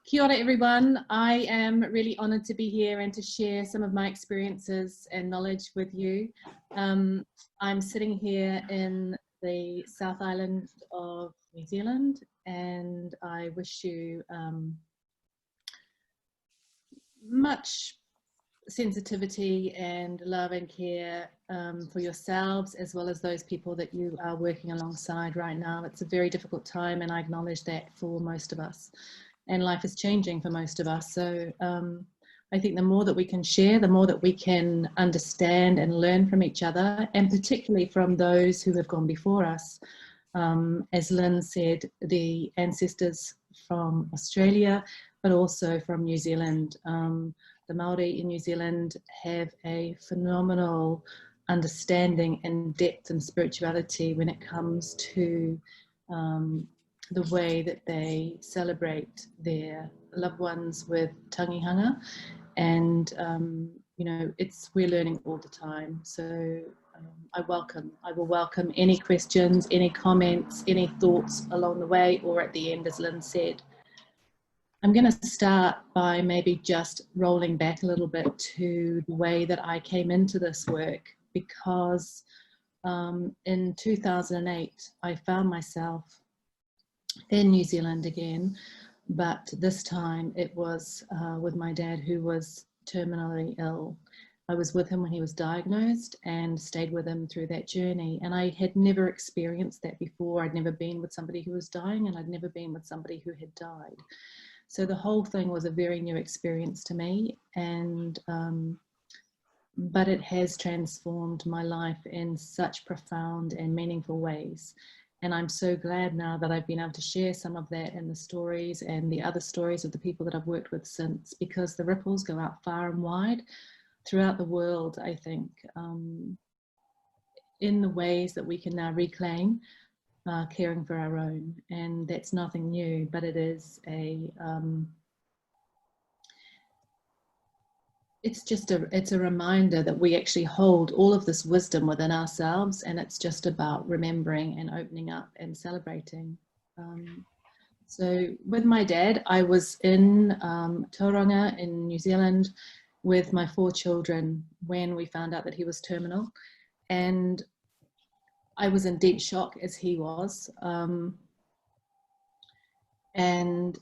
Kia ora everyone. I am really honoured to be here and to share some of my experiences and knowledge with you. I'm sitting here in the South Island of New Zealand, and I wish you much sensitivity and love and care for yourselves, as well as those people that you are working alongside right now. It's a very difficult time, and I acknowledge that for most of us. And life is changing for most of us. So I think the more that we can share, the more that we can understand and learn from each other, and particularly from those who have gone before us. As Lynn said, the ancestors from Australia, but also from New Zealand. The Māori in New Zealand have a phenomenal understanding and depth and spirituality when it comes to the way that they celebrate their loved ones with tangihanga, and you know, we're learning all the time. So I will welcome any questions, any comments, any thoughts along the way, or at the end, as Lynn said. I'm going to start by maybe just rolling back a little bit to the way that I came into this work, because in 2008 I found myself in New Zealand again, but this time it was with my dad, who was terminally ill. I was with him when he was diagnosed and stayed with him through that journey, and I had never experienced that before. I'd never been with somebody who was dying, and I'd never been with somebody who had died. So the whole thing was a very new experience to me, and but it has transformed my life in such profound and meaningful ways. And I'm so glad now that I've been able to share some of that in the stories and the other stories of the people that I've worked with since, because the ripples go out far and wide throughout the world, I think, in the ways that we can now reclaim caring for our own. And that's nothing new, but it is it's a reminder that we actually hold all of this wisdom within ourselves, and it's just about remembering and opening up and celebrating. So with my dad, I was in Tauranga in New Zealand with my 4 children when we found out that he was terminal, and I was in deep shock as he was, and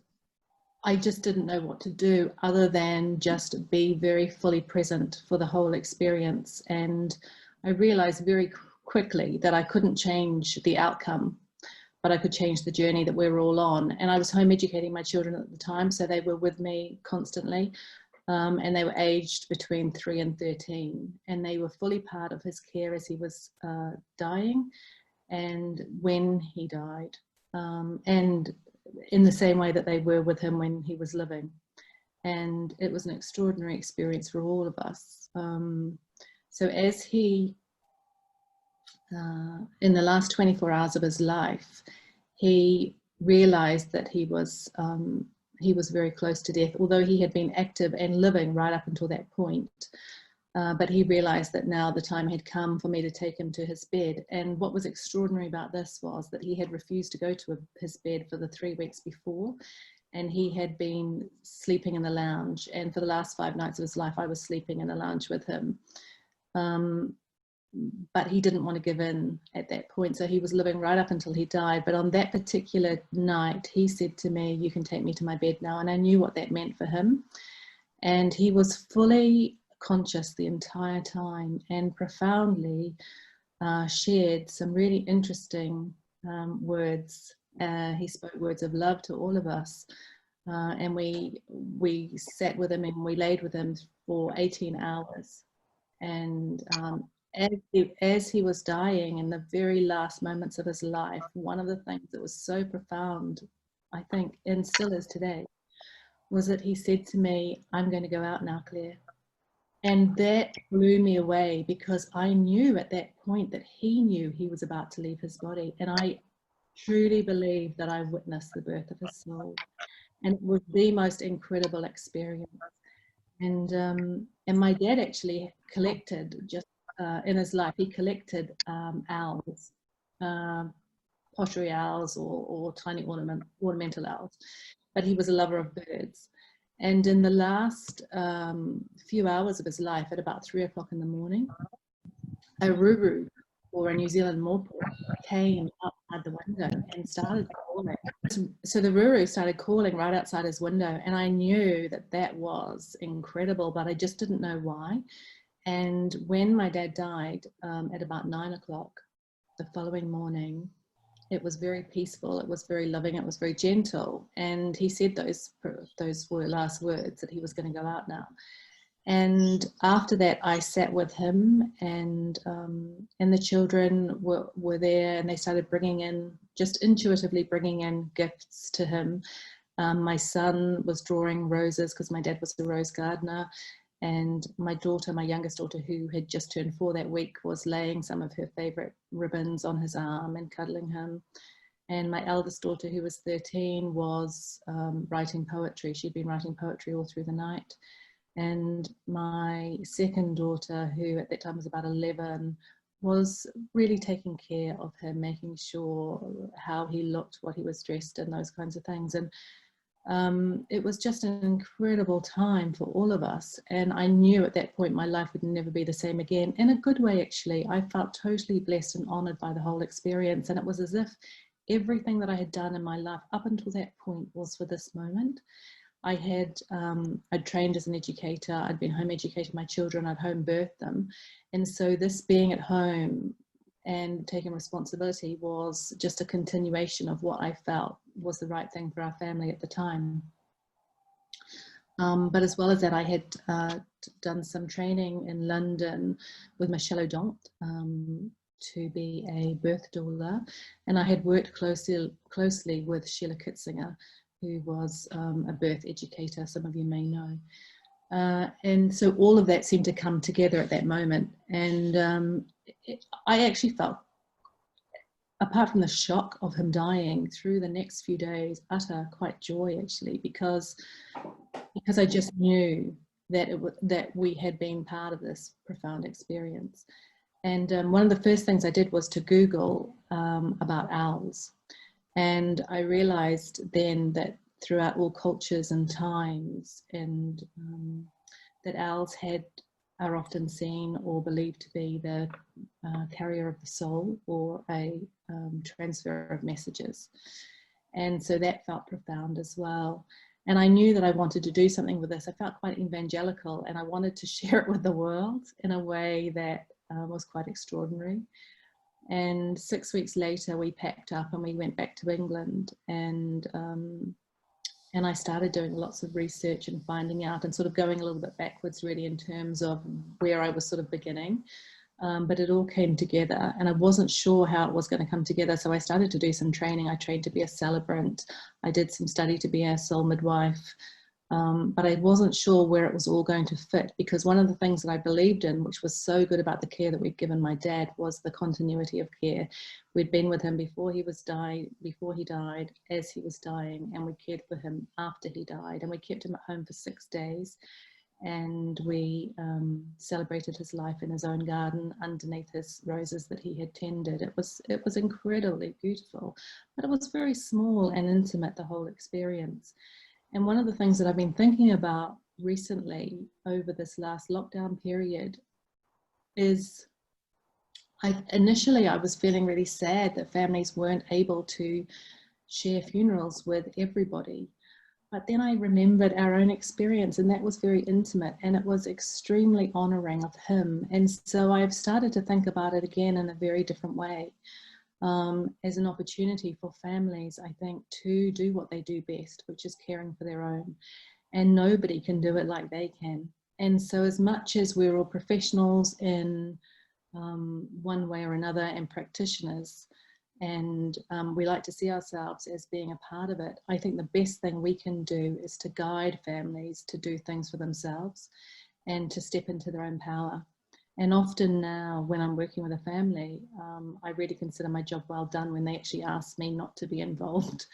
I just didn't know what to do other than just be very fully present for the whole experience. And I realized very quickly that I couldn't change the outcome, but I could change the journey that we were all on. And I was home educating my children at the time, so they were with me constantly. And they were aged between 3 and 13, and they were fully part of his care as he was dying and when he died, and in the same way that they were with him when he was living. And it was an extraordinary experience for all of us. So as he, in the last 24 hours of his life, he realized that he was very close to death, although he had been active and living right up until that point. But he realized that now the time had come for me to take him to his bed. And what was extraordinary about this was that he had refused to go to his bed for the 3 weeks before, and he had been sleeping in the lounge. And for the last 5 nights of his life, I was sleeping in the lounge with him. But he didn't want to give in at that point. So he was living right up until he died. But on that particular night, he said to me, "You can take me to my bed now." And I knew what that meant for him. And he was fully conscious the entire time, and profoundly shared some really interesting words. He spoke words of love to all of us. And we sat with him and we laid with him for 18 hours. And as he was dying in the very last moments of his life, one of the things that was so profound, I think, and still is today, was that he said to me, "I'm going to go out now, Claire." And that blew me away, because I knew at that point that he knew he was about to leave his body. And I truly believe that I witnessed the birth of his soul. And it was the most incredible experience. And my dad actually collected, just in his life, he collected owls, pottery owls or tiny ornamental owls. but he was a lover of birds. And in the last few hours of his life, at about 3 o'clock in the morning, a ruru, or a New Zealand mawport, came outside the window and started calling. So the ruru started calling right outside his window, and I knew that that was incredible, but I just didn't know why. And when my dad died at about 9 o'clock the following morning, it was very peaceful, it was very loving, it was very gentle. And he said those were last words, that he was going to go out now. And after that, I sat with him, and the children were there, and they started bringing in, just intuitively bringing in gifts to him. My son was drawing roses because my dad was a rose gardener. And my daughter, my youngest daughter, who had just turned 4 that week, was laying some of her favorite ribbons on his arm and cuddling him. And my eldest daughter, who was 13, was writing poetry. She'd been writing poetry all through the night. And my second daughter, who at that time was about 11, was really taking care of him, making sure how he looked, what he was dressed in, those kinds of things. And it was just an incredible time for all of us. And I knew at that point my life would never be the same again. In a good way, actually. I felt totally blessed and honored by the whole experience. And it was as if everything that I had done in my life up until that point was for this moment. I'd trained as an educator, I'd been home educating my children, I'd home birthed them. And so this being at home and taking responsibility was just a continuation of what I felt was the right thing for our family at the time. But as well as that, I had done some training in London with Michelle O'Donnell to be a birth doula, and I had worked closely with Sheila Kitzinger, who was a birth educator, some of you may know. And so all of that seemed to come together at that moment. And I actually felt, apart from the shock of him dying, through the next few days, utter quite joy, actually, because I just knew that that we had been part of this profound experience. And one of the first things I did was to Google about owls. And I realized then that throughout all cultures and times, and that owls are often seen or believed to be the carrier of the soul, or a transfer of messages. And so that felt profound as well. And I knew that I wanted to do something with this. I felt quite evangelical, and I wanted to share it with the world in a way that was quite extraordinary. And 6 weeks later, we packed up and we went back to England, and I started doing lots of research and finding out, and sort of going a little bit backwards really in terms of where I was sort of beginning. But it all came together, and I wasn't sure how it was going to come together. So I started to do some training. I trained to be a celebrant. I did some study to be a soul midwife. But I wasn't sure where it was all going to fit, because one of the things that I believed in, which was so good about the care that we'd given my dad, was the continuity of care. We'd been with him before he died, as he was dying, and we cared for him after he died, and we kept him at home for 6 days, and we celebrated his life in his own garden underneath his roses that he had tended. It was incredibly beautiful, but it was very small and intimate, the whole experience. And one of the things that I've been thinking about recently over this last lockdown period is, initially I was feeling really sad that families weren't able to share funerals with everybody. But then I remembered our own experience, and that was very intimate, and it was extremely honoring of him. And so I've started to think about it again in a very different way. As an opportunity for families, I think, to do what they do best, which is caring for their own. And nobody can do it like they can. And so as much as we're all professionals in one way or another, and practitioners, and we like to see ourselves as being a part of it, I think the best thing we can do is to guide families to do things for themselves and to step into their own power. And often now, when I'm working with a family, I really consider my job well done when they actually ask me not to be involved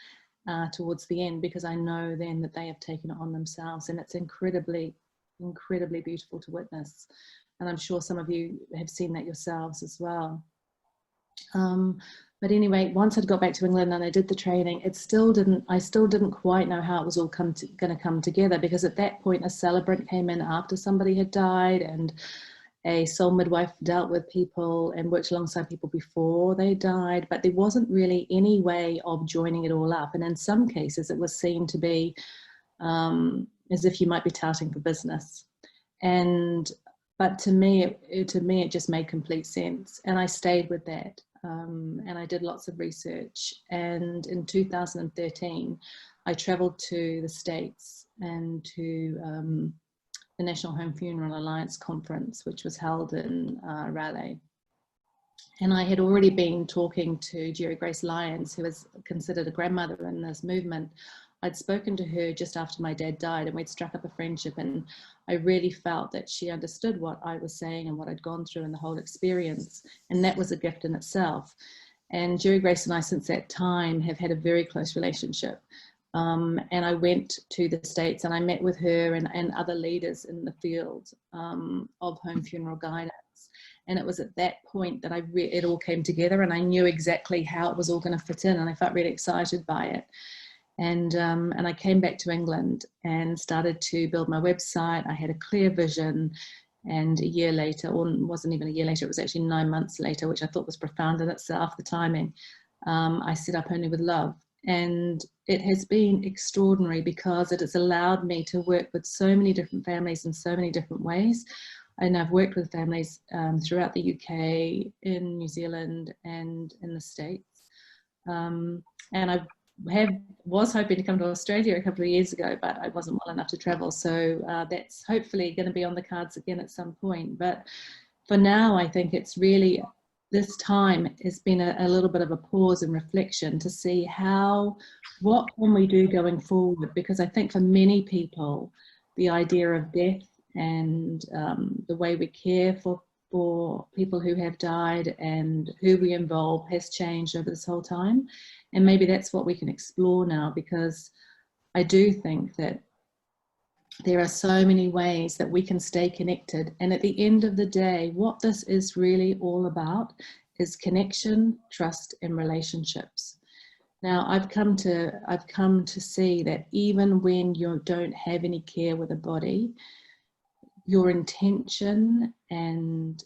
towards the end, because I know then that they have taken it on themselves, and it's incredibly, incredibly beautiful to witness. And I'm sure some of you have seen that yourselves as well. But anyway, once I'd got back to England and I did the training, I still didn't quite know how it was all going to come together, because at that point a celebrant came in after somebody had died, and a soul midwife dealt with people and worked alongside people before they died, but there wasn't really any way of joining it all up. And in some cases it was seen to be as if you might be touting for business. But to me, it just made complete sense, and I stayed with that. And I did lots of research, and in 2013 I traveled to the States and to the National Home Funeral Alliance conference, which was held in Raleigh. And I had already been talking to Jerry Grace Lyons, who is considered a grandmother in this movement. I'd spoken to her just after my dad died, and we'd struck up a friendship, and I really felt that she understood what I was saying and what I'd gone through and the whole experience, and that was a gift in itself. And Jerry Grace and I, since that time, have had a very close relationship. And I went to the States and I met with her and other leaders in the field of home funeral guidance. And it was at that point that it all came together, and I knew exactly how it was all going to fit in, and I felt really excited by it. And I came back to England and started to build my website. I had a clear vision, and a year later, or it wasn't even a year later, it was actually 9 months later, which I thought was profound in itself, the timing, I set up Only with Love. And it has been extraordinary because it has allowed me to work with so many different families in so many different ways. And I've worked with families throughout the UK, in New Zealand, and in the States. And I was hoping to come to Australia a couple of years ago, but I wasn't well enough to travel. So that's hopefully going to be on the cards again at some point. But for now, I think it's really, this time has been a little bit of a pause and reflection to see what can we do going forward? Because I think for many people, the idea of death and the way we care for people who have died and who we involve has changed over this whole time. And maybe that's what we can explore now, because I do think that there are so many ways that we can stay connected. And at the end of the day, what this is really all about is connection, trust, and relationships. Now, I've come to see that even when you don't have any care with a body, your intention and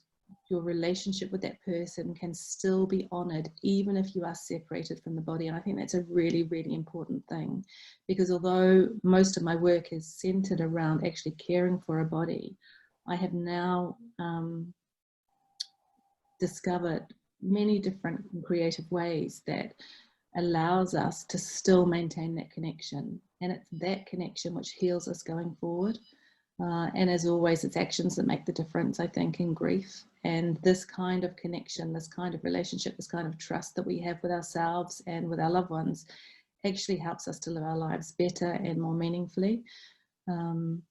your relationship with that person can still be honored, even if you are separated from the body. And I think that's a really, really important thing, because although most of my work is centered around actually caring for a body, I have now discovered many different creative ways that allows us to still maintain that connection. And it's that connection which heals us going forward. And as always, it's actions that make the difference, I think, in grief. And this kind of connection, this kind of relationship, this kind of trust that we have with ourselves and with our loved ones actually helps us to live our lives better and more meaningfully. And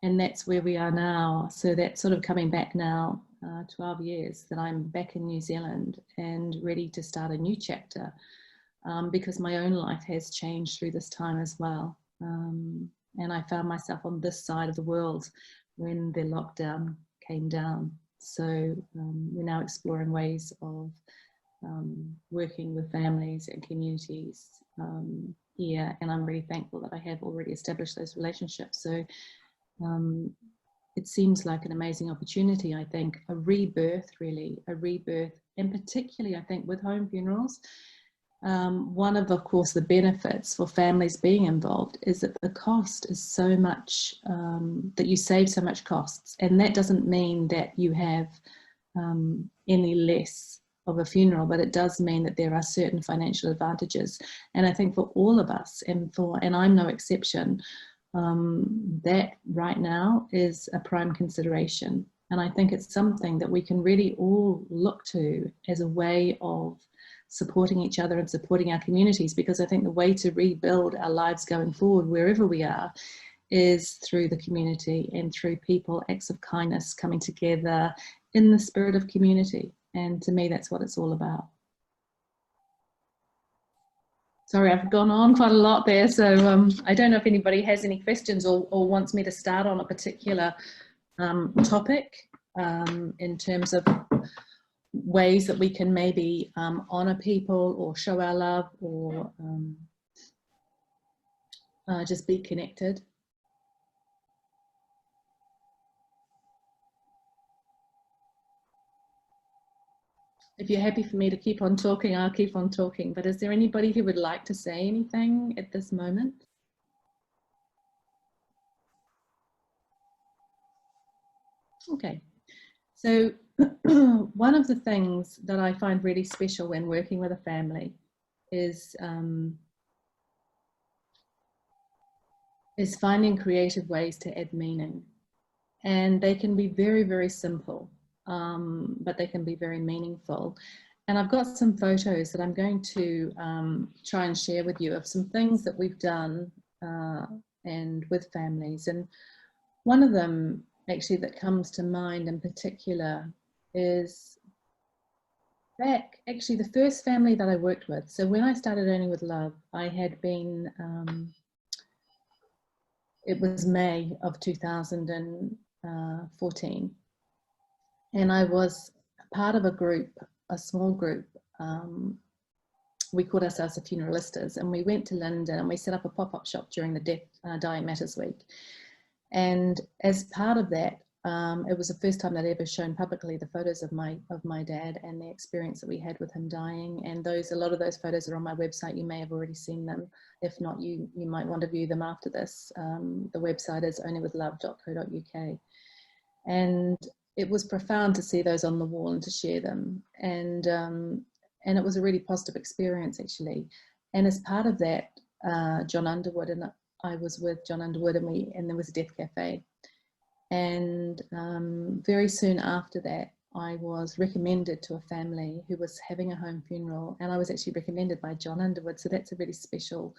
that's where we are now. So that's sort of coming back now, 12 years that I'm back in New Zealand and ready to start a new chapter, because my own life has changed through this time as well. And I found myself on this side of the world when the lockdown came down. So we're now exploring ways of working with families and communities here. And I'm really thankful that I have already established those relationships. So it seems like an amazing opportunity, I think, a rebirth, really, a rebirth. And particularly, I think, with home funerals, one of course, the benefits for families being involved is that the cost is so much, that you save so much costs. And that doesn't mean that you have any less of a funeral, but it does mean that there are certain financial advantages. And I think for all of us, and I'm no exception, that right now is a prime consideration. And I think it's something that we can really all look to as a way of supporting each other and supporting our communities, because I think the way to rebuild our lives going forward, wherever we are, is through the community and through people, acts of kindness coming together in the spirit of community. And to me, that's what it's all about. Sorry, I've gone on quite a lot there. So I don't know if anybody has any questions or wants me to start on a particular topic in terms of ways that we can maybe honor people or show our love or just be connected. If you're happy for me to keep on talking, I'll keep on talking. But is there anybody who would like to say anything at this moment? Okay. So one of the things that I find really special when working with a family is finding creative ways to add meaning. And they can be very, very simple, but they can be very meaningful. And I've got some photos that I'm going to try and share with you of some things that we've done and with families. And one of them actually that comes to mind in particular is back, actually the first family that I worked with. So when I started Earning with Love, I had been, it was May of 2014. And I was part of a group, a small group. We called ourselves the Funeralistas, and we went to London and we set up a pop-up shop during the Death Dying Matters Week. And as part of that, it was the first time that I'd ever shown publicly the photos of my dad and the experience that we had with him dying. And a lot of those photos are on my website. You may have already seen them. If not, you might want to view them after this. The website is onlywithlove.co.uk. And it was profound to see those on the wall and to share them. And it was a really positive experience, actually. And as part of that, John Underwood and I was with John Underwood, and there was a death cafe. And very soon after that, I was recommended to a family who was having a home funeral, and I was actually recommended by John Underwood. So that's a really special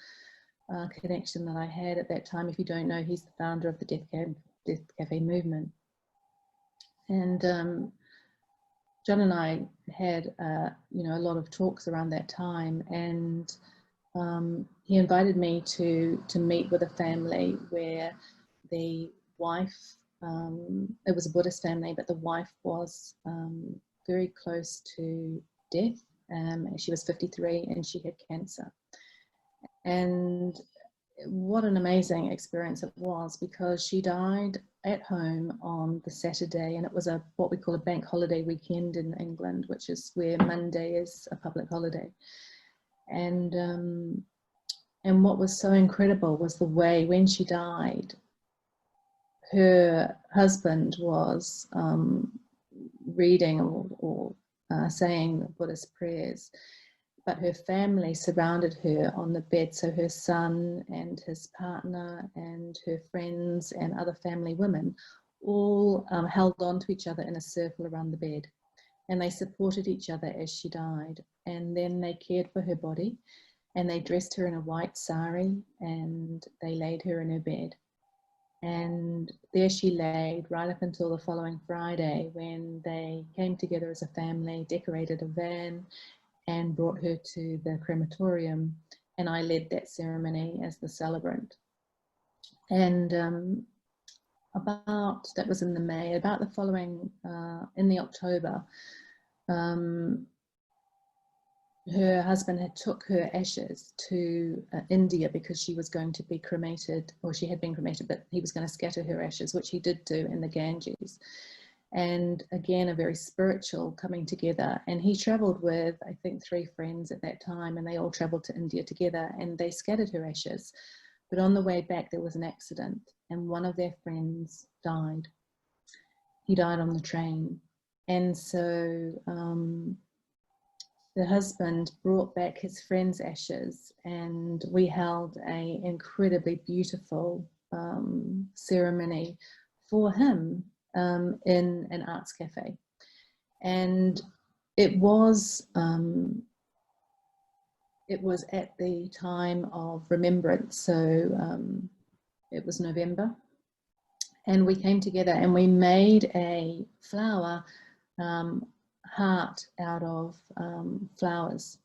connection that I had at that time. If you don't know, he's the founder of the Death Cafe movement. And John and I had, a lot of talks around that time, and he invited me to meet with a family where the wife, it was a Buddhist family, but the wife was very close to death. She was 53 and she had cancer. And what an amazing experience it was, because she died at home on the Saturday, and it was what we call a bank holiday weekend in England, which is where Monday is a public holiday. And what was so incredible was the way when she died, her husband was reading or saying Buddhist prayers, but her family surrounded her on the bed. So her son and his partner and her friends and other family women all held on to each other in a circle around the bed, and they supported each other as she died. And then they cared for her body, and they dressed her in a white sari, and they laid her in her bed. And there she laid right up until the following Friday, when they came together as a family, decorated a van, and brought her to the crematorium. And I led that ceremony as the celebrant. And that was in the May, about the following, in the October, her husband had took her ashes to India, because she was going to be cremated, or she had been cremated, but he was going to scatter her ashes, which he did do in the Ganges. And again, a very spiritual coming together. And he traveled with, I think, 3 friends at that time, and they all traveled to India together, and they scattered her ashes. But on the way back, there was an accident, and one of their friends died. He died on the train. And so the husband brought back his friend's ashes, and we held an incredibly beautiful ceremony for him in an arts cafe. And it was at the time of remembrance, so it was November, and we came together and we made a flower heart out of flowers,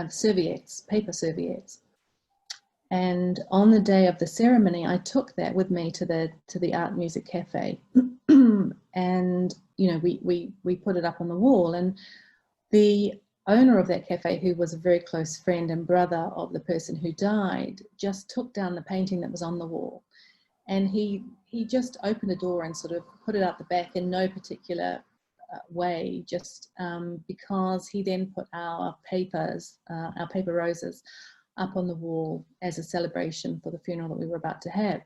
serviettes, paper serviettes. And on the day of the ceremony, I took that with me to the art music cafe, and we put it up on the wall. And The owner of that cafe, who was a very close friend and brother of the person who died, just took down the painting that was on the wall, and he just opened the door and sort of put it out the back in no particular way, just because he then put our paper roses up on the wall as a celebration for the funeral that we were about to have.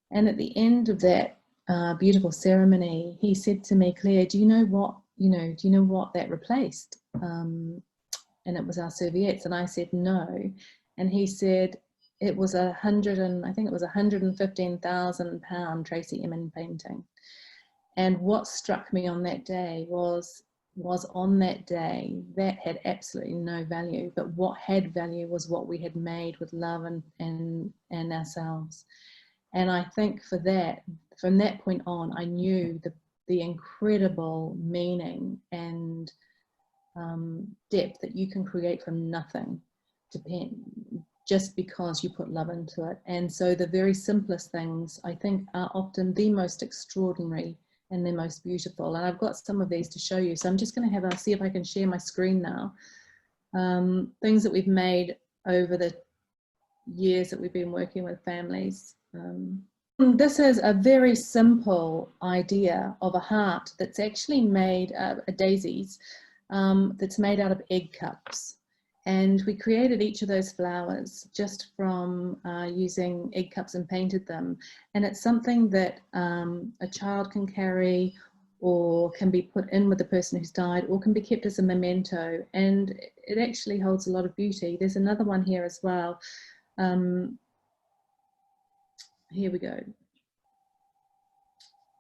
And at the end of that beautiful ceremony, he said to me, "Claire, do you know what that replaced?" And it was our serviettes. And I said, "No." And he said, "It was I think it was £115,000 Tracy Emin painting." And what struck me on that day was on that day, that had absolutely no value, but what had value was what we had made with love and ourselves. And I think for that, from that point on, I knew the incredible meaning and depth that you can create from nothing just because you put love into it. And so the very simplest things, I think, are often the most extraordinary and the most beautiful. And I've got some of these to show you. So I'm just going to see if I can share my screen now. Things that we've made over the years that we've been working with families. This is a very simple idea of a heart that's actually made daisies, that's made out of egg cups. And we created each of those flowers just from using egg cups and painted them. And it's something that a child can carry, or can be put in with the person who's died, or can be kept as a memento. And it actually holds a lot of beauty. There's another one here as well. Here we go.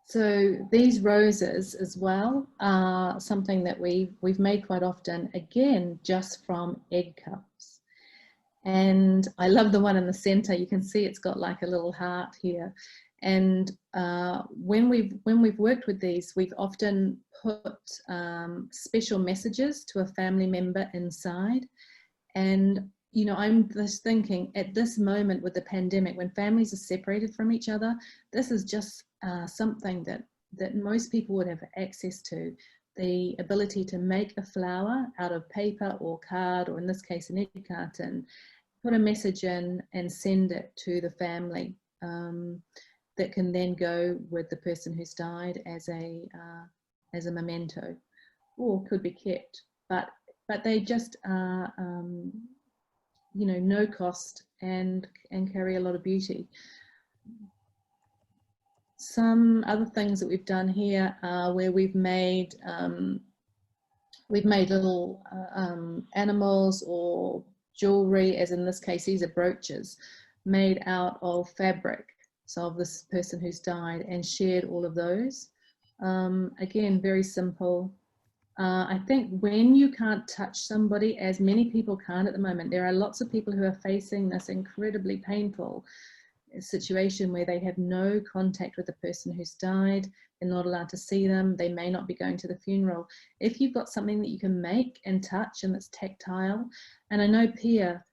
So these roses as well are something that we've made quite often, again, just from egg cups. And I love the one in the center. You can see it's got like a little heart here. And when we've worked with these, we've often put special messages to a family member inside. And you know, I'm just thinking at this moment with the pandemic, when families are separated from each other, this is just something that most people would have access to. The ability to make a flower out of paper or card, or in this case, an egg carton, put a message in and send it to the family, that can then go with the person who's died as a memento, or could be kept. But they just are, you know, no cost and carry a lot of beauty. Some other things that we've done here are where we've made little animals or jewelry, as in this case, these are brooches made out of fabric, so of this person who's died, and shared all of those. Again, very simple. I think when you can't touch somebody, as many people can't at the moment, there are lots of people who are facing this incredibly painful situation where they have no contact with the person who's died. They're not allowed to see them. They may not be going to the funeral. If you've got something that you can make and touch and it's tactile, and I know Pia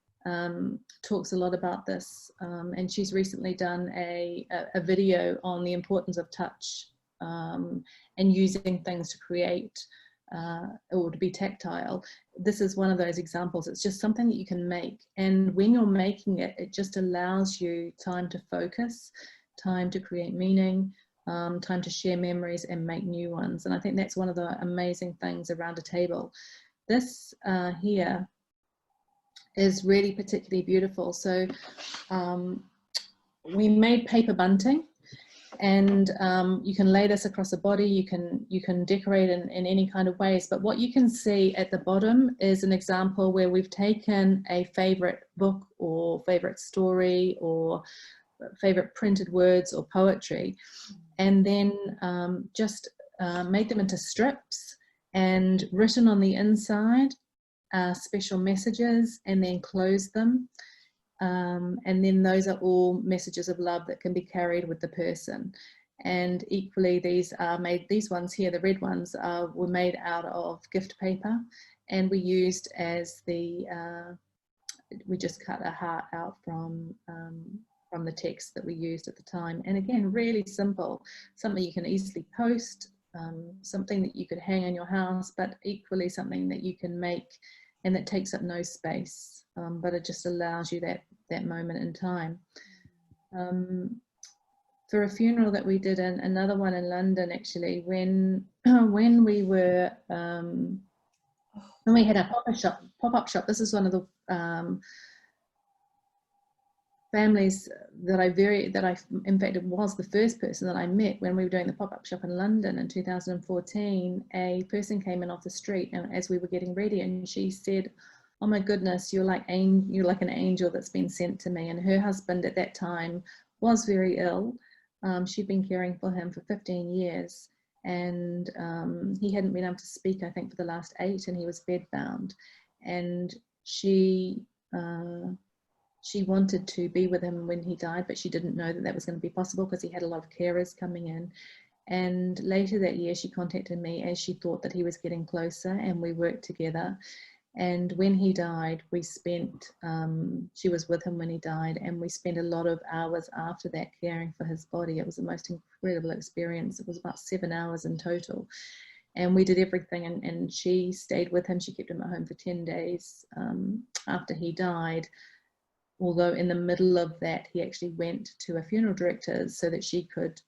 talks a lot about this, and she's recently done a video on the importance of touch and using things to create or to be tactile. This is one of those examples. It's just something that you can make, and when you're making it, it just allows you time to focus, time to create meaning, time to share memories and make new ones. And I think that's one of the amazing things around a table. This here is really particularly beautiful. So we made paper bunting, and you can lay this across a body. You can decorate in any kind of ways, but what you can see at the bottom is an example where we've taken a favorite book or favorite story or favorite printed words or poetry, and then just made them into strips and written on the inside special messages, and then closed them. And then those are all messages of love that can be carried with the person. And equally, these ones here, the red ones, were made out of gift paper, and we used as we just cut a heart out from the text that we used at the time. And again, really simple, something you can easily post, something that you could hang in your house, but equally something that you can make and that takes up no space, but it just allows you that moment in time. For a funeral that we did, in another one in London actually, when we were when we had a pop-up shop, this is one of the families that in fact, it was the first person that I met when we were doing the pop-up shop in London in 2014. A person came in off the street, and as we were getting ready, and she said, "Oh my goodness, you're like an angel that's been sent to me." And her husband at that time was very ill. She'd been caring for him for 15 years, and he hadn't been able to speak, I think, for the last 8, and he was bedbound. And she wanted to be with him when he died, but she didn't know that was going to be possible because he had a lot of carers coming in. And later that year, she contacted me as she thought that he was getting closer, and we worked together. And when he died, we spent, she was with him when he died, and we spent a lot of hours after that caring for his body. It was the most incredible experience. It was about 7 hours in total. And we did everything, and she stayed with him. She kept him at home for 10 days after he died. Although in the middle of that, he actually went to a funeral director so that she could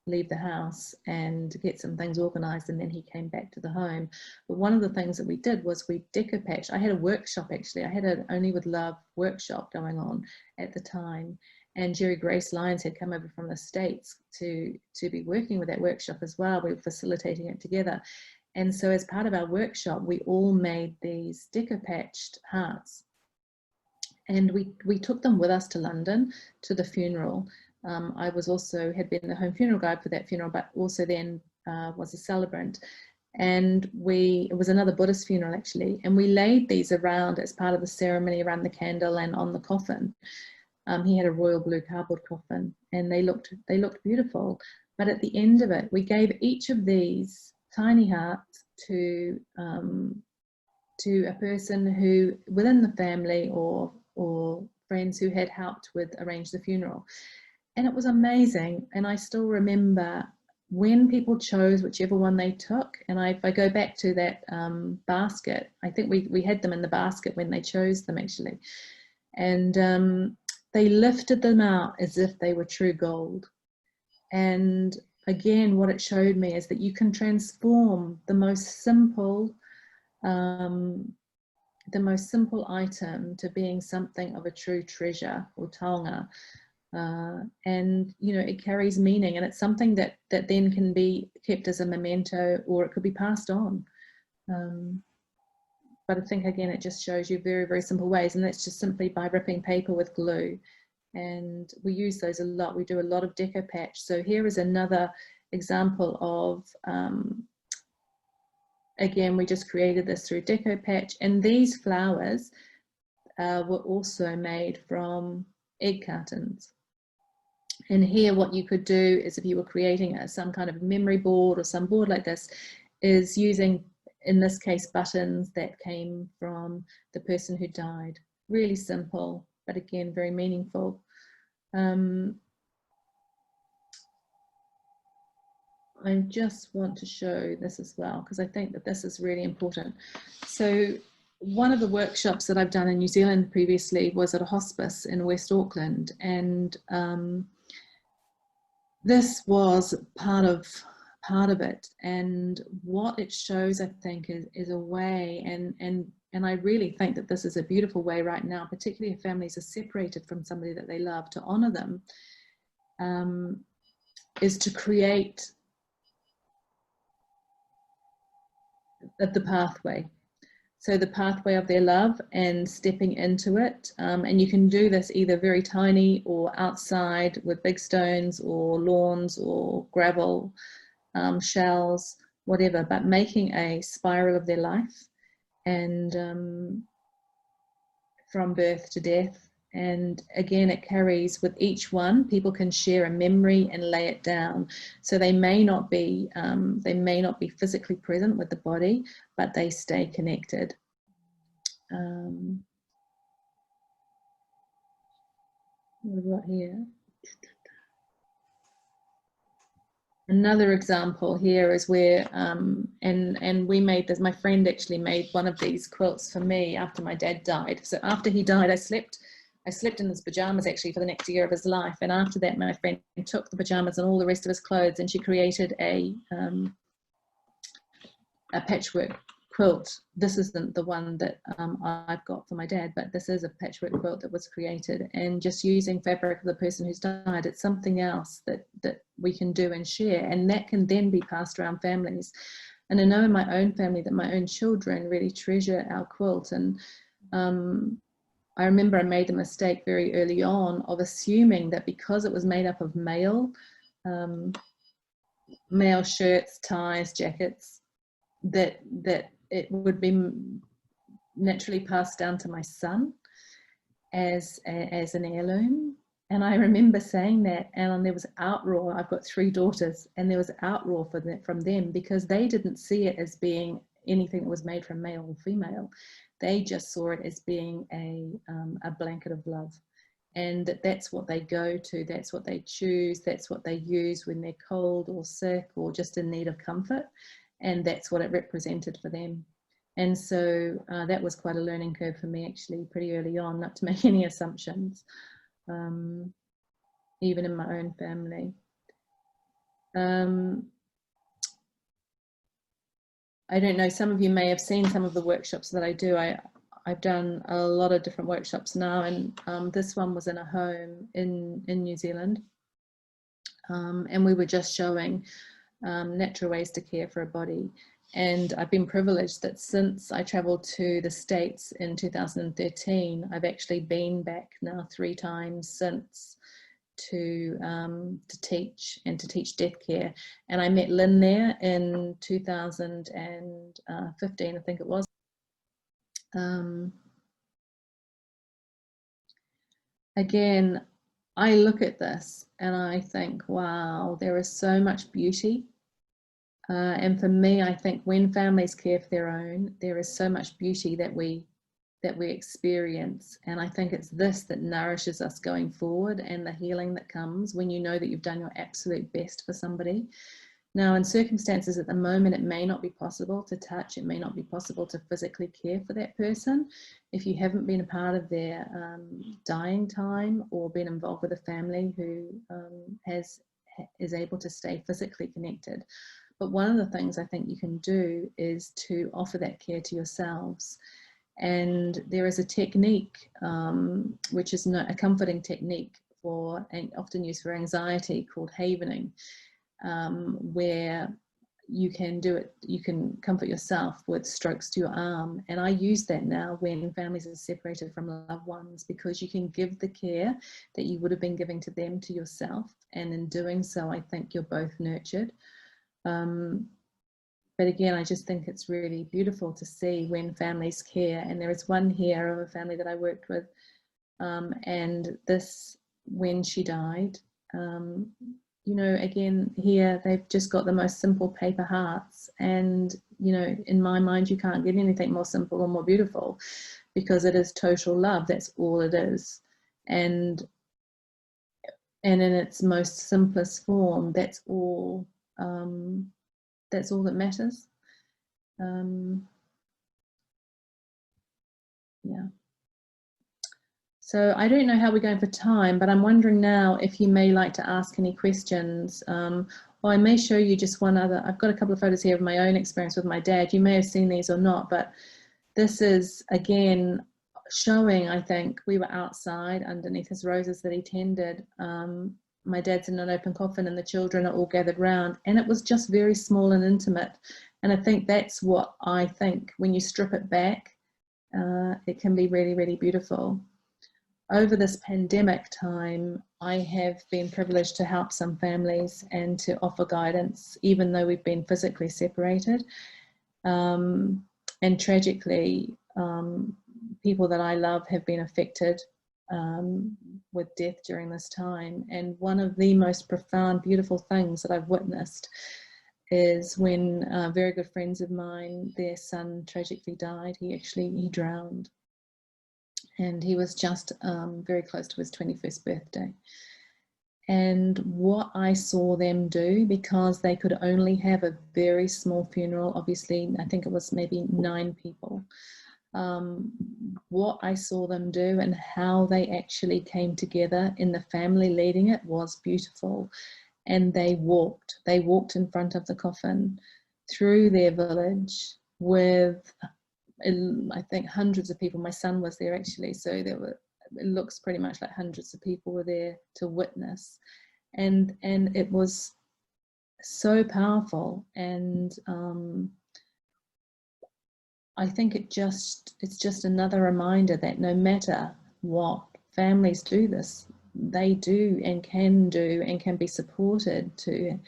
leave the house and get some things organised, and then he came back to the home. But one of the things that we did was we decopatched. I had a workshop actually. I had an Only with Love workshop going on at the time, and Jerry Grace Lyons had come over from the States to be working with that workshop as well. We were facilitating it together. And so as part of our workshop, we all made these decopatched hearts. And we took them with us to London to the funeral. I had been the home funeral guide for that funeral, but also then was a celebrant. And it was another Buddhist funeral actually. And we laid these around as part of the ceremony around the candle and on the coffin. He had a royal blue cardboard coffin, and they looked beautiful. But at the end of it, we gave each of these tiny hearts to a person who within the family or friends who had helped with arrange the funeral. And it was amazing. And I still remember when people chose whichever one they took. And if I go back to that basket, I think we had them in the basket when they chose them actually. And they lifted them out as if they were true gold. And again, what it showed me is that you can transform the most simple item to being something of a true treasure or taonga. And it carries meaning, and it's something that then can be kept as a memento, or it could be passed on. But I think again it just shows you very, very simple ways, and that's just simply by ripping paper with glue. And we use those a lot. We do a lot of decopatch. So here is another example of again, we just created this through decopatch, and these flowers were also made from egg cartons. And here what you could do is, if you were creating some kind of memory board or some board like this, is using, in this case, buttons that came from the person who died. Really simple, but again, very meaningful. I just want to show this as well, because I think that this is really important. So one of the workshops that I've done in New Zealand previously was at a hospice in West Auckland, and this was part of it. And what it shows, I think, is a way, and I really think that this is a beautiful way right now, particularly if families are separated from somebody that they love, to honor them, is to create the pathway. So the pathway of their love and stepping into it. And you can do this either very tiny or outside with big stones or lawns or gravel, shells, whatever, but making a spiral of their life, and from birth to death. And again, it carries with each one, people can share a memory and lay it down. So they may not be physically present with the body, but they stay connected. What have we got here? Another example here is where, and we made this, my friend actually made one of these quilts for me after my dad died. So after he died, I slept in his pajamas actually for the next year of his life. And after that, my friend took the pajamas and all the rest of his clothes, and she created a patchwork quilt. This isn't the one that I've got for my dad, but this is a patchwork quilt that was created, and just using fabric of the person who's died. It's something else that we can do and share, and that can then be passed around families. And I know in my own family that my own children really treasure our quilt. And I remember I made the mistake very early on of assuming that because it was made up of male shirts, ties, jackets, that it would be naturally passed down to my son as an heirloom. And I remember saying that, and there was outroar. I've got 3 daughters, and there was outroar from them, because they didn't see it as being anything that was made from male or female. They just saw it as being a blanket of love, and that's what they go to, that's what they choose, that's what they use when they're cold or sick or just in need of comfort, and that's what it represented for them. And so that was quite a learning curve for me, actually, pretty early on, not to make any assumptions, even in my own family. I don't know, some of you may have seen some of the workshops that I do. I've done a lot of different workshops now, and this one was in a home in New Zealand, and we were just showing natural ways to care for a body. And I've been privileged that since I travelled to the States in 2013, I've actually been back now 3 times since to teach death care. And I met Lynn there in 2015, I think it was. Again, I look at this and I think, wow, there is so much beauty. And for me, I think when families care for their own, there is so much beauty that we experience. And I think it's this that nourishes us going forward, and the healing that comes when you know that you've done your absolute best for somebody. Now, in circumstances at the moment, it may not be possible to touch, it may not be possible to physically care for that person. If you haven't been a part of their dying time, or been involved with a family who is able to stay physically connected. But one of the things I think you can do is to offer that care to yourselves. And there is a technique, which is a comforting technique for, and often used for anxiety, called havening, where you can do it, you can comfort yourself with strokes to your arm. And I use that now when families are separated from loved ones, because you can give the care that you would have been giving to them to yourself. And in doing so, I think you're both nurtured. But again, I just think it's really beautiful to see when families care. And there is one here of a family that I worked with, and this, when she died, you know, again, here they've just got the most simple paper hearts. And, you know, in my mind, you can't get anything more simple or more beautiful, because it is total love. That's all it is. And in its most simplest form, that's all that matters. Yeah. So I don't know how we're going for time, but I'm wondering now if you may like to ask any questions. Or I may show you just one other. I've got a couple of photos here of my own experience with my dad. You may have seen these or not, but this is, again, showing, I think, we were outside underneath his roses that he tended. My dad's in an open coffin and the children are all gathered round, and it was just very small and intimate. And I think that's what I think, when you strip it back, it can be really, really beautiful. Over this pandemic time, I have been privileged to help some families and to offer guidance, even though we've been physically separated. And tragically, people that I love have been affected with death during this time. And one of the most profound, beautiful things that I've witnessed is when very good friends of mine, their son tragically died. He drowned. And he was just very close to his 21st birthday. and what I saw them do, because they could only have a very small funeral. Obviously, I think it was maybe 9 people. What I saw them do and how they actually came together in the family leading it was beautiful. And they walked in front of the coffin through their village with, I think, hundreds of people. My son was there actually, so there were, it looks pretty much like hundreds of people were there to witness, and it was so powerful. And I think it's just another reminder that no matter what, families do this. They do and can be supported to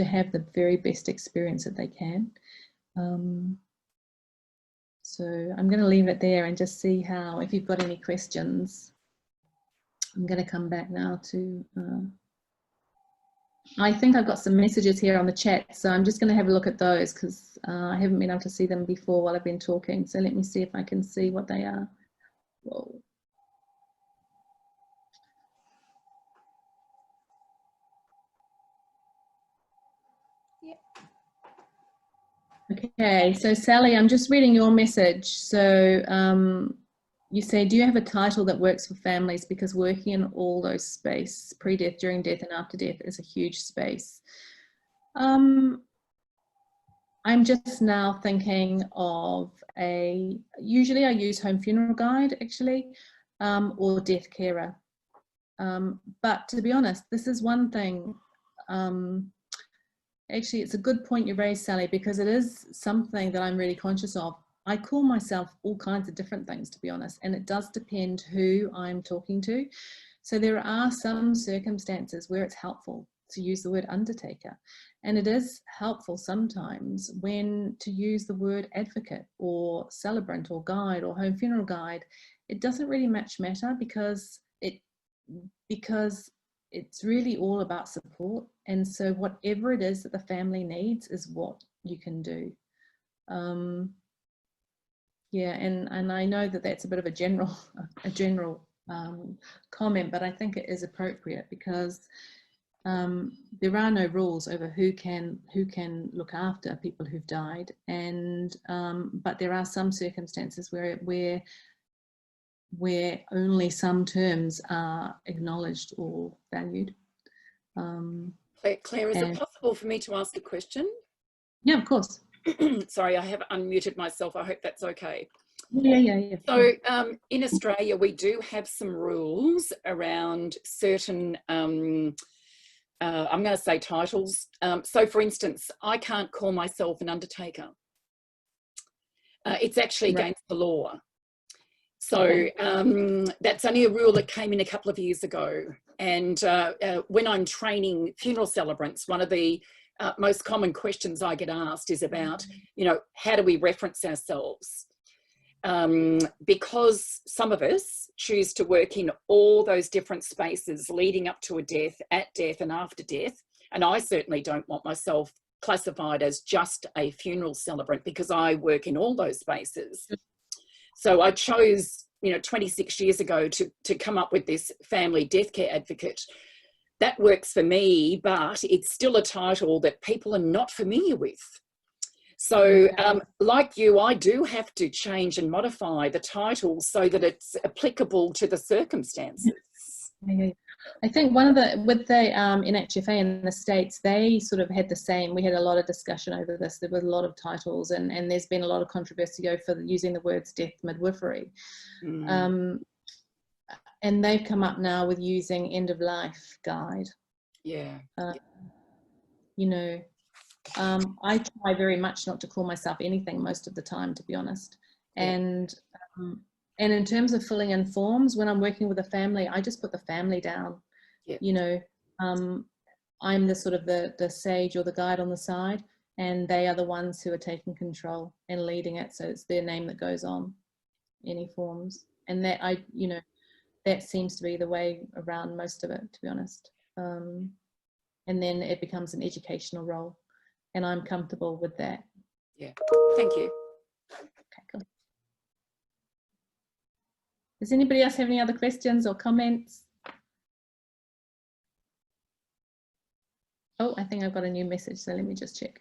have the very best experience that they can. So I'm going to leave it there and just see how, if you've got any questions. I'm going to come back now to, I think I've got some messages here on the chat, so I'm just going to have a look at those, because I haven't been able to see them before while I've been talking. So let me see if I can see what they are. Whoa. Okay, so Sally, I'm just reading your message. So you say, do you have a title that works for families? Because working in all those space, pre-death, during death and after death, is a huge space. I'm just now thinking of usually I use home funeral guide actually, or death carer. But to be honest, this is one thing, actually, it's a good point you raised, Sally, because it is something that I'm really conscious of. I call myself all kinds of different things, to be honest, and it does depend who I'm talking to. So there are some circumstances where it's helpful to use the word undertaker, and it is helpful sometimes when to use the word advocate or celebrant or guide or home funeral guide. It doesn't really much matter, because it's really all about support. And so whatever it is that the family needs is what you can do. Yeah, and I know that that's a bit of a general comment, but I think it is appropriate, because there are no rules over who can look after people who've died, and but there are some circumstances where only some terms are acknowledged or valued. Claire, is it possible for me to ask a question? Yeah, of course. Sorry, I have unmuted myself. I hope that's okay. Yeah. So in Australia, we do have some rules around certain, I'm going to say titles. So for instance, I can't call myself an undertaker. It's actually against the law. So that's only a rule that came in a couple of years ago. And when I'm training funeral celebrants, one of the most common questions I get asked is about, you know, how do we reference ourselves? Because some of us choose to work in all those different spaces leading up to a death, at death and after death. And I certainly don't want myself classified as just a funeral celebrant, because I work in all those spaces. So I chose, you know, 26 years ago to come up with this family death care advocate. That works for me, but it's still a title that people are not familiar with. So like you, I do have to change and modify the title so that it's applicable to the circumstances. I think one of the, with the NHFA in the States, they sort of had the same, we had a lot of discussion over this. There were a lot of titles, and there's been a lot of controversy over using the words death midwifery. And they've come up now with using end of life guide. Yeah. You know, I try very much not to call myself anything most of the time, to be honest. And in terms of filling in forms, when I'm working with a family, I just put the family down. You know, I'm the sort of the sage or the guide on the side, and they are the ones who are taking control and leading it. So it's their name that goes on any forms. And that you know, that seems to be the way around most of it, to be honest. And then it becomes an educational role, and I'm comfortable with that. Yeah, thank you. Okay, cool. Does anybody else have any other questions or comments? Oh, I think I've got a new message, so let me just check.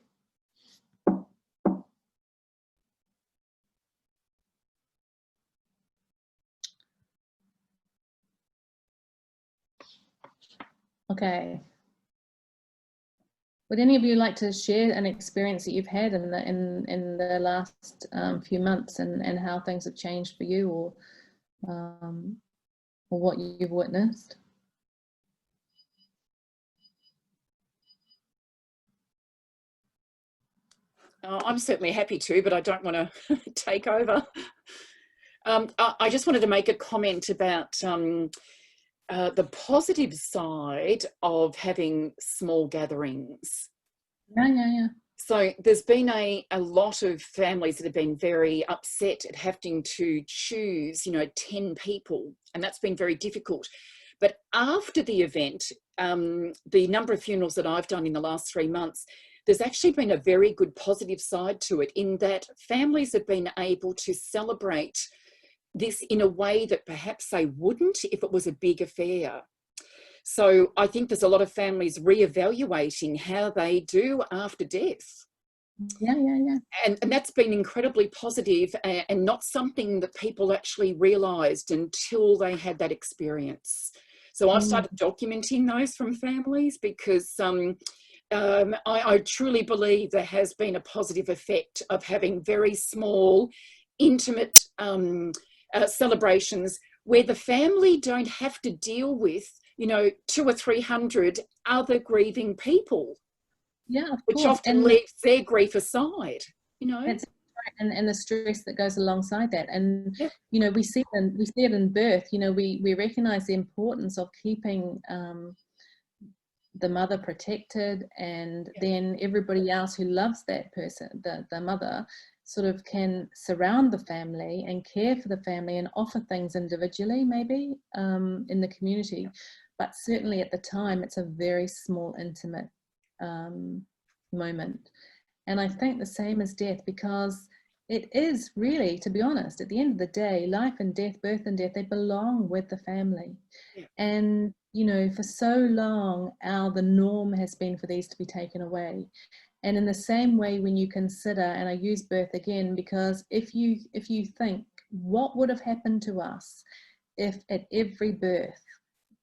Okay. Would any of you like to share an experience that you've had in the last few months, and how things have changed for you, or what you've witnessed? I'm certainly happy to, but I don't want to take over. I just wanted to make a comment about the positive side of having small gatherings. Yeah. So there's been a lot of families that have been very upset at having to choose, 10 people, and that's been very difficult. But after the event, the number of funerals that I've done in the last 3 months, there's actually been a very good positive side to it, in that families have been able to celebrate this in a way that perhaps they wouldn't if it was a big affair. So I think there's a lot of families reevaluating how they do after death. Yeah. And that's been incredibly positive, and not something that people actually realised until they had that experience. So I've started documenting those from families, because I truly believe there has been a positive effect of having very small, intimate celebrations, where the family don't have to deal with 200 or 300 other grieving people. Yeah, of which course. often leaves their grief aside. That's right. And the stress that goes alongside that. And Yeah. we see it in birth. We recognize the importance of keeping the mother protected, and then everybody else who loves that person, the mother, sort of can surround the family and care for the family and offer things individually, maybe in the community. But certainly at the time, it's a very small, intimate moment. And I think the same as death, because it is really, to be honest, at the end of the day, life and death, birth and death, they belong with the family. Yeah. And for so long, the norm has been for these to be taken away. And in the same way, when you consider, and I use birth again, because if you think, what would have happened to us if at every birth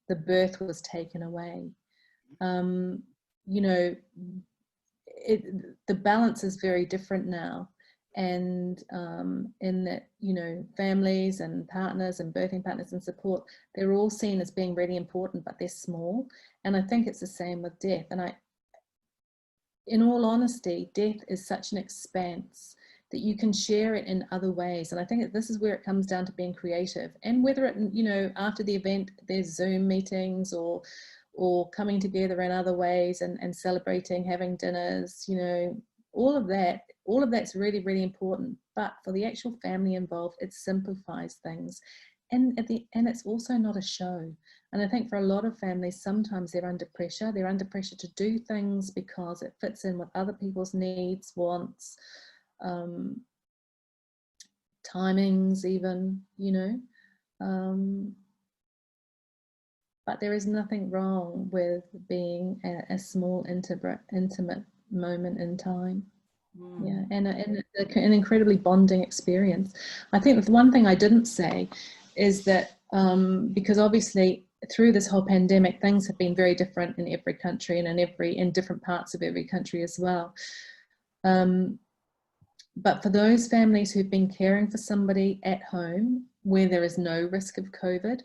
the birth was taken away? The balance is very different now. And in that, families and partners and birthing partners and support, they're all seen as being really important, but they're small. And I think it's the same with death. And in all honesty, death is such an expanse that you can share it in other ways. And I think that this is where it comes down to being creative. And whether it, after the event, there's Zoom meetings or coming together in other ways and celebrating, having dinners, all of that's really, really important. But for the actual family involved, it simplifies things. And it's also not a show. And I think for a lot of families, sometimes they're under pressure. They're under pressure to do things because it fits in with other people's needs, wants, timings even, but there is nothing wrong with being a small, intimate moment in time. Yeah, and an incredibly bonding experience. I think the one thing I didn't say is that because obviously through this whole pandemic, things have been very different in every country and in different parts of every country as well. But for those families who've been caring for somebody at home where there is no risk of COVID,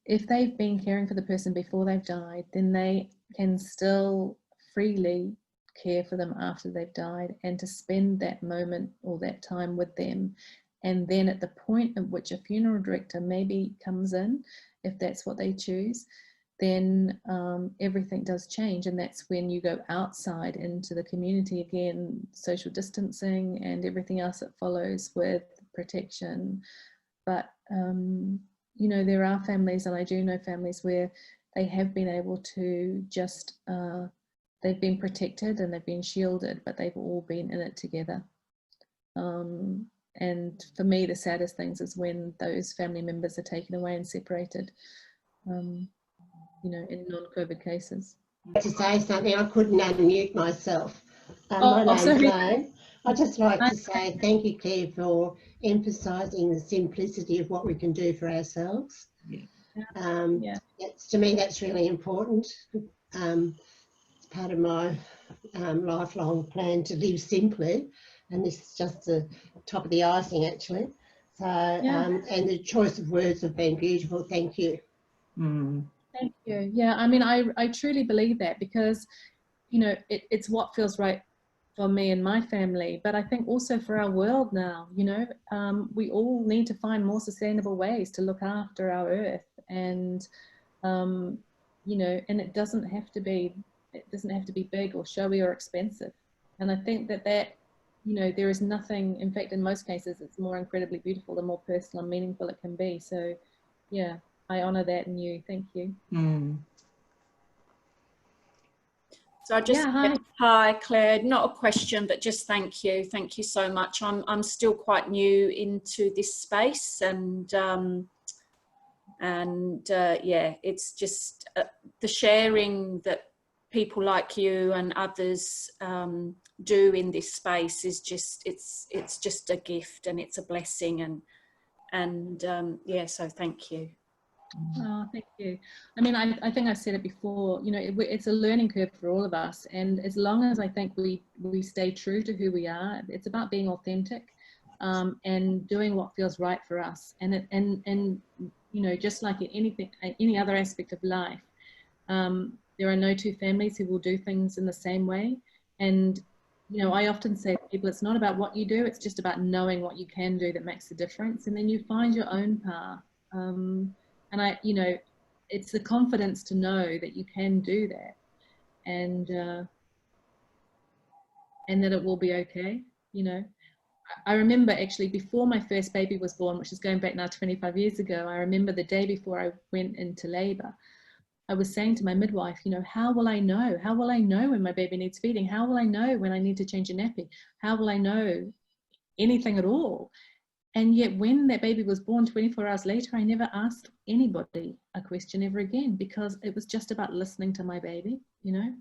if they've been caring for the person before they've died, then they can still freely care for them after they've died, and to spend that moment or that time with them. And then at the point at which a funeral director maybe comes in, if that's what they choose, then everything does change. And that's when you go outside into the community again, social distancing and everything else that follows with protection. But there are families, and I do know families where they have been able to just they've been protected and they've been shielded, but they've all been in it together. And for me, the saddest things is when those family members are taken away and separated. you know, in non-COVID cases. To say something, I couldn't unmute myself. My name's sorry. Jane. I'd just like to say thank you, Claire, for emphasising the simplicity of what we can do for ourselves. Yeah. To me, that's really important. It's part of my lifelong plan to live simply, and this is just the top of the icing, actually. So, and the choice of words have been beautiful. Thank you. Thank you. Yeah, I mean, I truly believe that, because, you know, it's what feels right for me and my family, but I think also for our world now. You know, we all need to find more sustainable ways to look after our earth, and you know, and it doesn't have to be big or showy or expensive. And I think that you know, there is nothing, in fact, in most cases, it's more incredibly beautiful, the more personal and meaningful it can be. So yeah, I honour that in you. Thank you. So I just, hi Claire, not a question, but just thank you. Thank you so much. I'm still quite new into this space, and yeah, it's just the sharing that people like you and others do in this space is just, it's just a gift, and it's a blessing, and yeah, so thank you. Oh, thank you. I mean, I think I've said it before, you know, it's a learning curve for all of us. And as long as I think we stay true to who we are, it's about being authentic and doing what feels right for us. And you know, just like in any other aspect of life, there are no two families who will do things in the same way. And, you know, I often say to people, it's not about what you do, it's just about knowing what you can do that makes the difference. And then you find your own path. And you know, it's the confidence to know that you can do that, and that it will be okay. You know, I remember actually before my first baby was born, which is going back now 25 years ago, I remember the day before I went into labour, I was saying to my midwife, you know, how will I know? How will I know when my baby needs feeding? How will I know when I need to change a nappy? How will I know anything at all? And yet when that baby was born 24 hours later, I never asked anybody a question ever again, because it was just about listening to my baby, you know,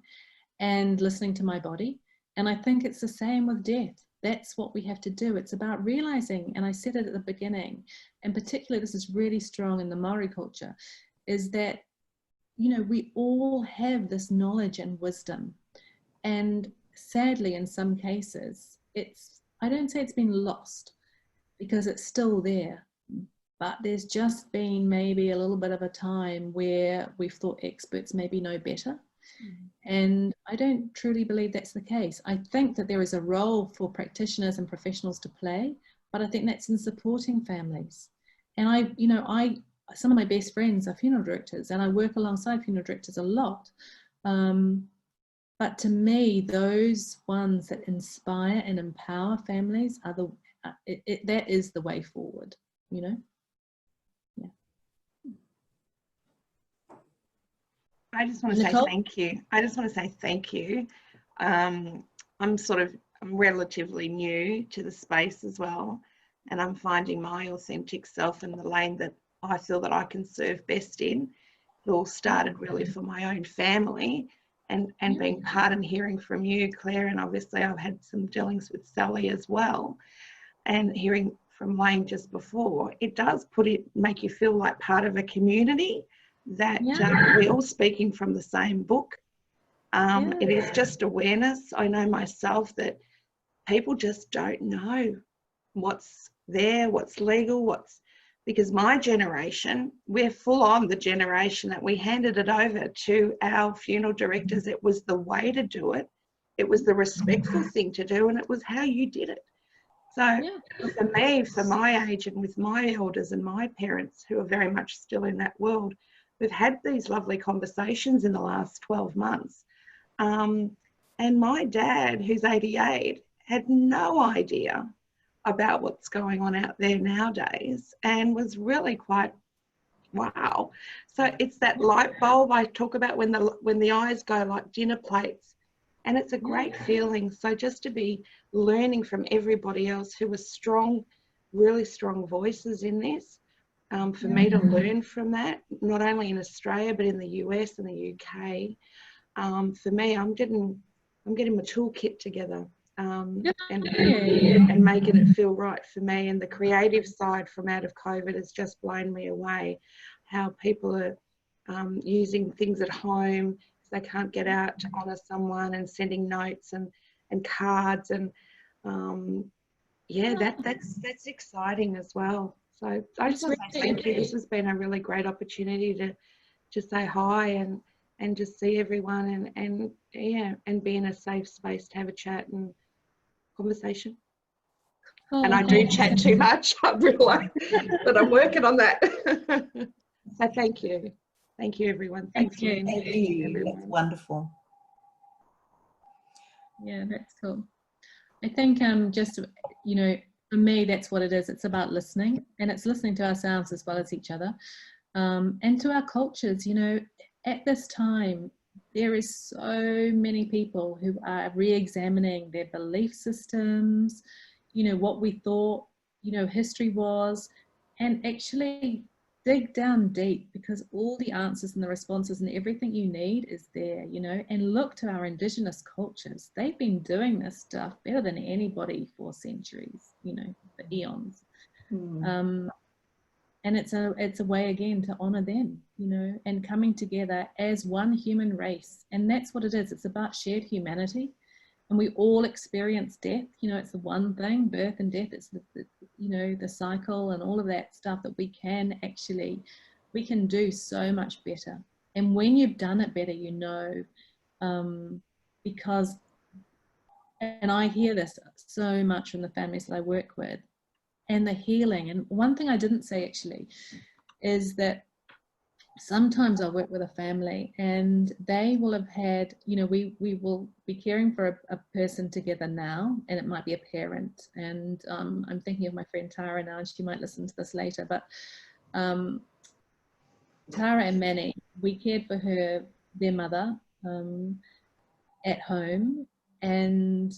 and listening to my body. And I think it's the same with death. That's what we have to do. It's about realizing, and I said it at the beginning, and particularly this is really strong in the Maori culture, is that, you know, we all have this knowledge and wisdom. And sadly, in some cases, I don't say it's been lost, because it's still there, but there's just been maybe a little bit of a time where we've thought experts maybe know better. And I don't truly believe that's the case. I think that there is a role for practitioners and professionals to play, but I think that's in supporting families. And you know, some of my best friends are funeral directors, and I work alongside funeral directors a lot. But to me, those ones that inspire and empower families are that is the way forward, you know? Yeah. I just want to say thank you. I just want to say thank you. I'm relatively new to the space as well, and I'm finding my authentic self in the lane that I feel that I can serve best in. It all started really for my own family, and being part and hearing from you, Claire, and obviously I've had some dealings with Sally as well. And hearing from Wayne just before, it does make you feel like part of a community, that we're all speaking from the same book. It is just awareness. I know myself that people just don't know what's there, what's legal, because my generation, we're full on the generation that we handed it over to our funeral directors. It was the way to do it. It was the respectful thing to do, and it was how you did it. So for me, for my age, and with my elders and my parents who are very much still in that world, we've had these lovely conversations in the last 12 months. And my dad, who's 88, had no idea about what's going on out there nowadays, and was really quite, wow. So it's that light bulb I talk about when the eyes go like dinner plates. And it's a great feeling. So just to be learning from everybody else who was strong, really strong voices in this, for me to learn from that, not only in Australia but in the US and the UK. For me, I'm getting my toolkit together, and making it feel right for me. And the creative side from out of COVID has just blown me away. How people are using things at home if they can't get out to honour someone, and sending notes and cards, and yeah, that's exciting as well. So I just want to say thank you. This has been a really great opportunity to say hi and just see everyone, and yeah, and be in a safe space to have a chat and conversation. And I do chat too much, I realise, but I'm working on that. So thank you everyone. Thank you. That's wonderful. Yeah, that's cool. I think just, you know, for me, that's what it is. It's about listening, and it's listening to ourselves as well as each other, and to our cultures. You know, at this time, there is so many people who are re-examining their belief systems, you know, what we thought, you know, history was, and actually dig down deep, because all the answers and the responses and everything you need is there, you know. And look to our indigenous cultures. They've been doing this stuff better than anybody for centuries, you know, for eons. And it's a way, again, to honor them, you know, and coming together as one human race. And that's what it is. It's about shared humanity. And we all experience death. You know, it's the one thing, birth and death. It's the you know, the cycle and all of that stuff that we can do so much better. And when you've done it better, you know, because, and I hear this so much from the families that I work with, and the healing. And one thing I didn't say actually is that sometimes I work with a family and they will have had, you know, we will be caring for a person together now, and it might be a parent. And I'm thinking of my friend Tara now, and she might listen to this later, but Tara and Manny, we cared for their mother at home, and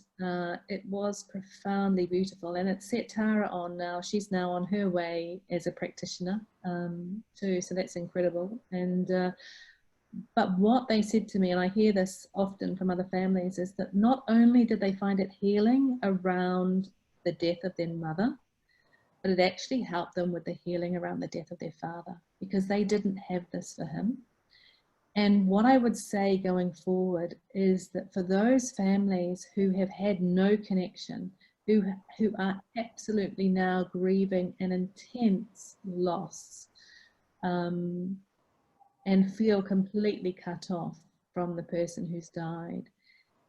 it was profoundly beautiful, and it set Tara on now. She's now on her way as a practitioner too, so that's incredible. And but what they said to me, and I hear this often from other families, is that not only did they find it healing around the death of their mother, but it actually helped them with the healing around the death of their father, because they didn't have this for him. And what I would say going forward is that for those families who have had no connection, who are absolutely now grieving an intense loss, and feel completely cut off from the person who's died,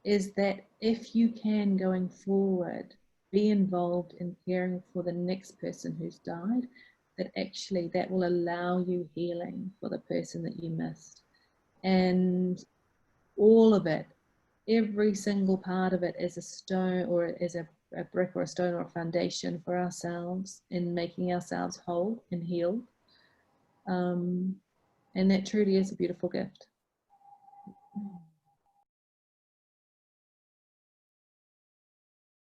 is that if you can, going forward, be involved in caring for the next person who's died, that actually that will allow you healing for the person that you missed. And all of it, every single part of it, is a stone, or is a brick or a stone or a foundation for ourselves in making ourselves whole and healed. And that truly is a beautiful gift.